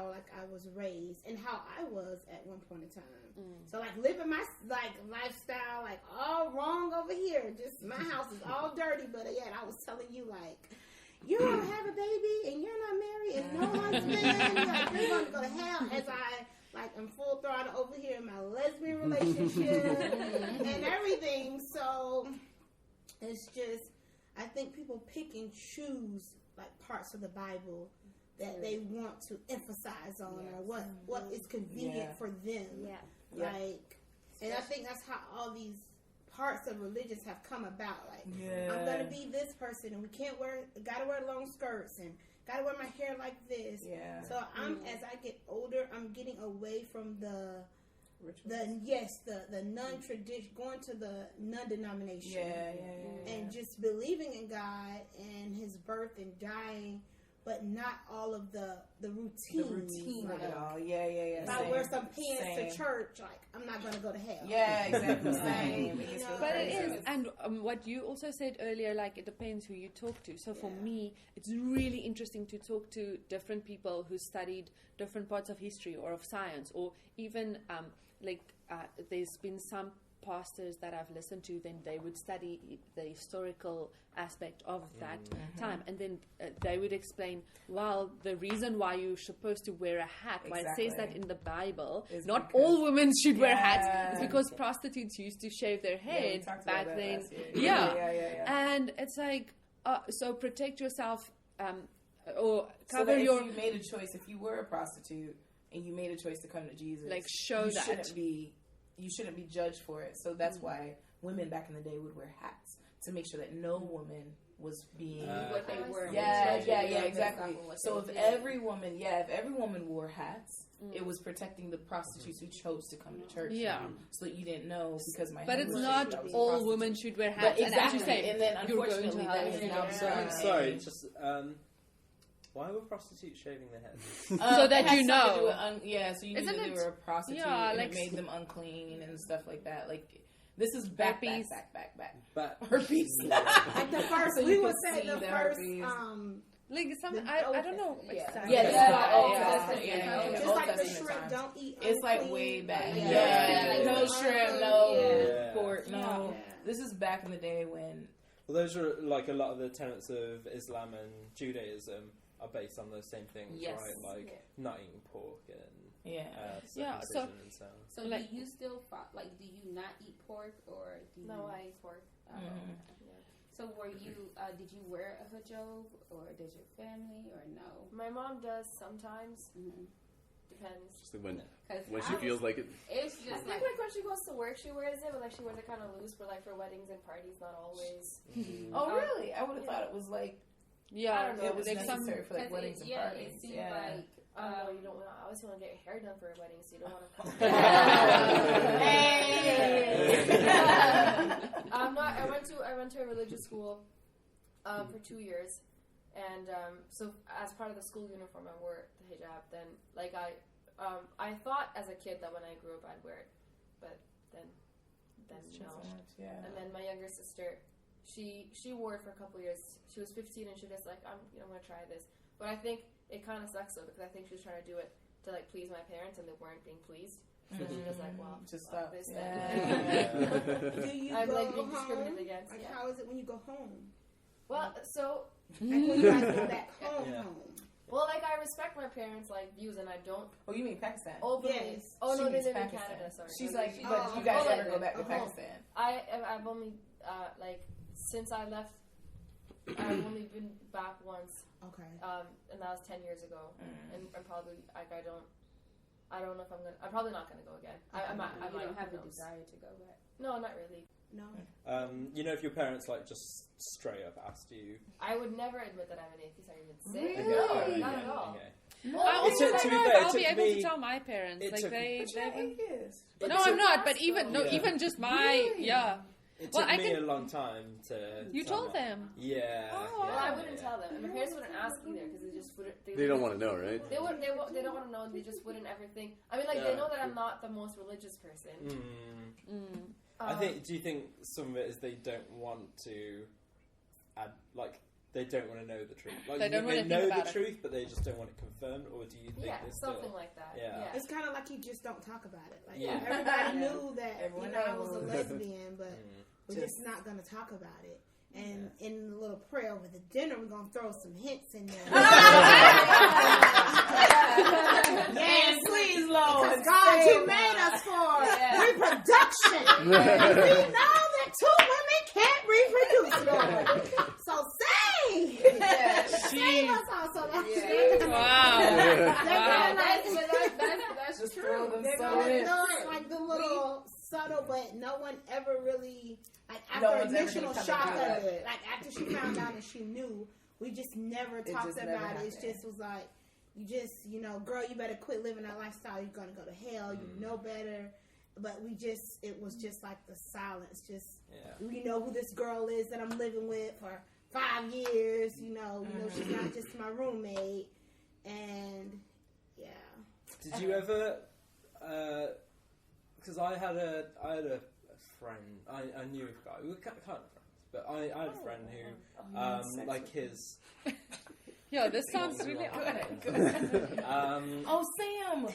like I was raised and how I was at one point in time. So like living my like lifestyle like all wrong over here. Just my house is all dirty, but yet I was telling you like, you don't have a baby and you're not married and no husband. Like you're going to go to hell. As I like I'm full throttle over here in my lesbian relationship and everything. So it's just, I think people pick and choose like parts of the Bible that they want to emphasize on, or what is convenient for them. Like, and I think that's how all these parts of religions have come about. Like, I'm gonna be this person, and we gotta wear long skirts, and gotta wear my hair like this. So as I get older, I'm getting away from the non-tradition, going to the non-denomination, and just believing in God and His birth and dying, but not all of the routine. The routine like, of it all. If I wear some pants to church, like I'm not gonna go to hell. Exactly. Same. But it is, and what you also said earlier, like it depends who you talk to. So for me, it's really interesting to talk to different people who studied different parts of history or of science, or even there's been some pastors that I've listened to, then they would study the historical aspect of that time, and then they would explain, well, the reason why you're supposed to wear a hat, why it says that in the Bible, not all women should wear hats, is because prostitutes used to shave their head back then. And it's like, so protect yourself, or cover your... If you made a choice, if you were a prostitute, and you made a choice to come to Jesus, like show you that you shouldn't be judged for it. So that's why women back in the day would wear hats, to make sure that no woman was being what they were. Exactly. So if every woman wore hats, it was protecting the prostitutes who chose to come to church. So that you didn't know because my. But it's not all women should wear hats. Exactly. And then unfortunately that is now. Sorry, just. Why were prostitutes shaving their heads? So that you know. So you knew that they were a prostitute, and it made them unclean and stuff like that. Like, this is back. Herpes. Like the first, we would say the first, like some, I don't know. Just like the shrimp, don't eat unclean. It's like way back. No shrimp, no pork, no. This is back in the day when... Well, those are like a lot of the tenets of Islam and Judaism are based on those same things, right? Like not eating pork and circumcision and so on. So like, do you still do you not eat pork, or do you? No, I eat pork. So were you? Did you wear a hijab, or does your family, or no? My mom does sometimes. Depends. Just when she feels like it. It's just I think like when she goes to work, she wears it, but like she wears it kind of loose. But like for weddings and parties, not always. Oh really? I would have thought it was like. I don't know. It was like necessary for like weddings and parties. It seemed like. No, you don't. I always want to get your hair done for a wedding, so you don't want to. I went to a religious school for 2 years, and so as part of the school uniform, I wore the hijab. Then, like I thought as a kid that when I grew up I'd wear it, but then no. And then my younger sister, she wore it for a couple years. She was 15 and she was just like, I'm gonna try this. But I think it kind of sucks though, because I think she was trying to do it to like please my parents, and they weren't being pleased. So she was like, well, just stop this. Do you I'm go like being home? discriminated against. Like, how is it when you go home? Well, so like when you guys go back home. Well, like I respect my parents' like views, and I don't. Oh, you mean Pakistan? Openly. Yes. Oh no, they live Pakistan. in Canada. Sorry. She's like, but you guys ever go back to Pakistan? I've only like since I left, I've only been back once. Okay. And that was 10 years ago, and probably like I don't know if I'm gonna. I'm probably not gonna go again. I might. You don't have the desire to go back. No, not really. No. You know, if your parents like just straight up asked you, I would never admit that I'm an atheist. I would say Really? no, not at all. Okay. Well, I also don't know if I'll be able to tell my parents. Like they no, I'm not. But even just my It took me a long time to. You told them. Yeah. Well, I wouldn't tell them, and my parents wouldn't ask either because they just wouldn't. They don't want to know, right? They wouldn't. They don't want to know, and they just wouldn't ever think. I mean, like they know that I'm not the most religious person. I think. Do you think some of it is they don't want to add, like, they don't want to know the truth. Like, they don't want to know think the truth, but they just don't want it confirmed. Or do you think it's something still, like that? Yeah. It's kind of like you just don't talk about it. Like everybody knew that I was a lesbian, but we're just not going to talk about it. And in the little prayer over the dinner, we're going to throw some hints in there. Yes, please, Lord. Because God, you made us for reproduction. And we know that 2 women can't reproduce, Lord. So save! Save us also. Wow. That's just true. throw them They're so going to in. throw it like the little subtle, but no one ever really... Like, No after one's ever initial gonna shock come of and do it, like, after she found out and she knew, we just never talked just about never it. It just was like, you just, girl, you better quit living that lifestyle. You're going to go to hell. You know better. But it was just like the silence. Just, we know who this girl is that I'm living with for 5 years. She's not just my roommate. And, Did you ever, because I had a friend, I knew a guy, we were kind of friends, but I had a friend who, like his... Yeah, this sounds really good. Sam!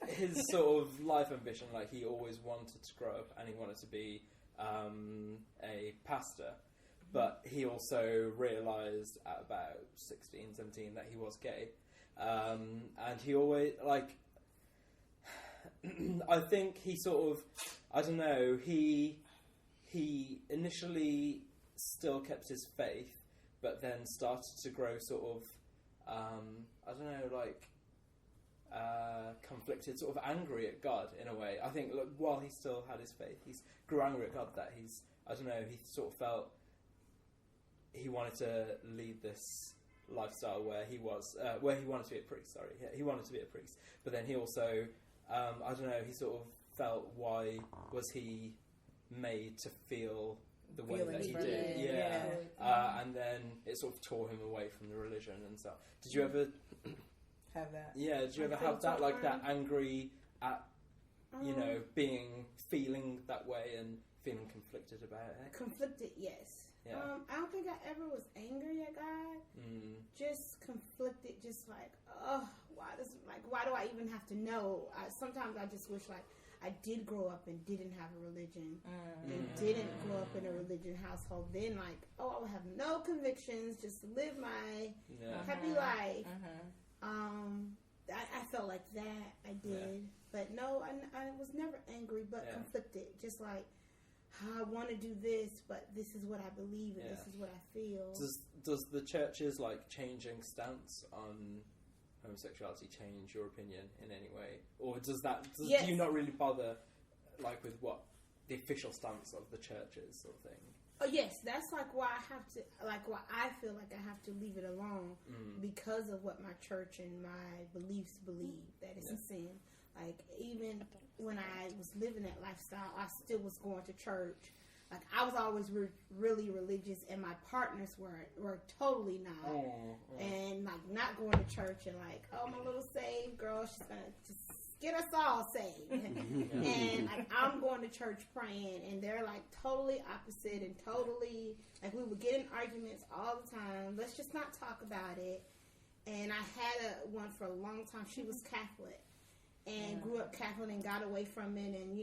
His sort of life ambition, like he always wanted to grow up and he wanted to be a pastor, but he also realised at about 16, 17 that he was gay, and he always, like... I think he sort of, I don't know, he initially still kept his faith, but then started to grow sort of, I don't know, like, conflicted, sort of angry at God in a way. I think while he still had his faith, he grew angry at God that he sort of felt he wanted to lead this lifestyle where he wanted to be a priest, he wanted to be a priest, but then he also... I don't know, he sort of felt, why was he made to feel the way that he did? And then it sort of tore him away from the religion and stuff. Did you ever have that? Yeah, did you ever have that, like that angry at, feeling that way and feeling conflicted about it? Conflicted, yes. Yeah. I don't think I ever was angry at God. Just conflicted, just like, why do I even have to know? Sometimes I just wish like I did grow up and didn't have a religion and didn't grow up in a religion household. Then like, I would have no convictions, just live my happy life. I felt like that. I did, but no, I was never angry, but conflicted. Just like, I want to do this, but this is what I believe and this is what I feel. Does the church's like changing stance on homosexuality change your opinion in any way, or do you not really bother like with what the official stance of the church is, sort of thing? Oh yes, that's like why I have to, like why I feel like I have to leave it alone because of what my church and my beliefs believe that it's a sin. Like, even when I was living that lifestyle, I still was going to church. Like, I was always really religious, and my partners were totally not. And, like, not going to church and, like, oh, my little saved girl, she's going to just get us all saved. And, like, I'm going to church praying, and they're, like, totally opposite and totally, like, we would get in arguments all the time. Let's just not talk about it. And I had one for a long time. She was Catholic. And grew up Catholic and got away from it, and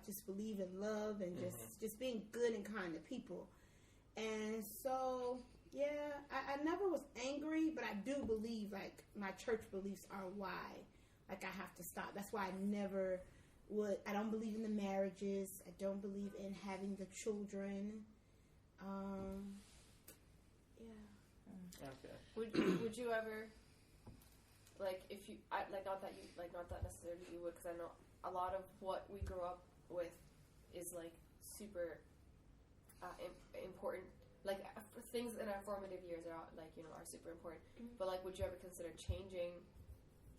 just believe in love and just being good and kind to people. And so I never was angry, but I do believe like my church beliefs are why like I have to stop. That's why I never would. I don't believe in the marriages. I don't believe in having the children. Okay. Would you ever? Like, if you, not that necessarily you would, because I know a lot of what we grew up with is, like, super important. Like, things in our formative years are, like, are super important. But, like, would you ever consider changing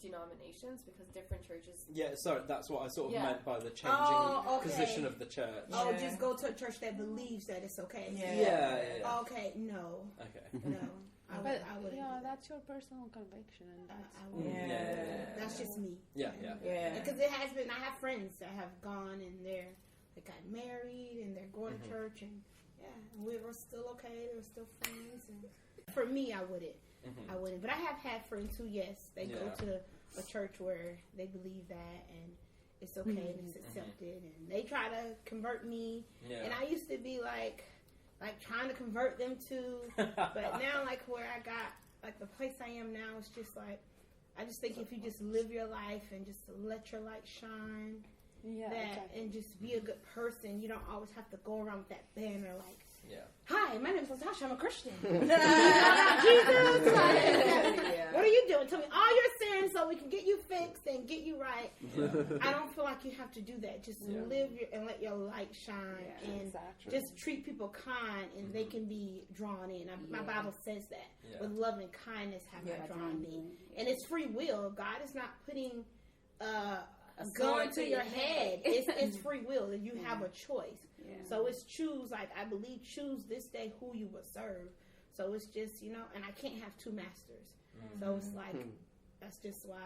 denominations? Because different churches... Yeah, sorry, that's what I sort of meant by the changing position of the church. Oh, just go to a church that believes that it's okay. Yeah. Okay, no. Okay. No. I would. Yeah, that's your personal conviction, and that's just me. Yeah. Because it has been. I have friends that have gone and they got married and they're going to church, and Yeah, we were still okay. They were still friends. And for me, I wouldn't. I wouldn't. But I have had friends who, yes, they go to a church where they believe that, and it's okay and it's accepted, and they try to convert me. Yeah. And I used to be like trying to convert them too. But now, like where I got, like the place I am now, is just like, I just think if you just live your life and just let your light shine, and just be a good person, you don't always have to go around with that banner like, hi, my name is Latasha, I'm a Christian. Jesus, what are you doing? Tell me all your sins so we can get you fixed and get you right. I don't feel like you have to do that. Just live and let your light shine, and just treat people kind, and they can be drawn in. My Bible says that with love and kindness have I drawn thee, and it's free will. God is not putting a gun to your head. It's free will. You have a choice. So it's choose this day who you will serve. So it's just, and I can't have two masters. So it's like, that's just why.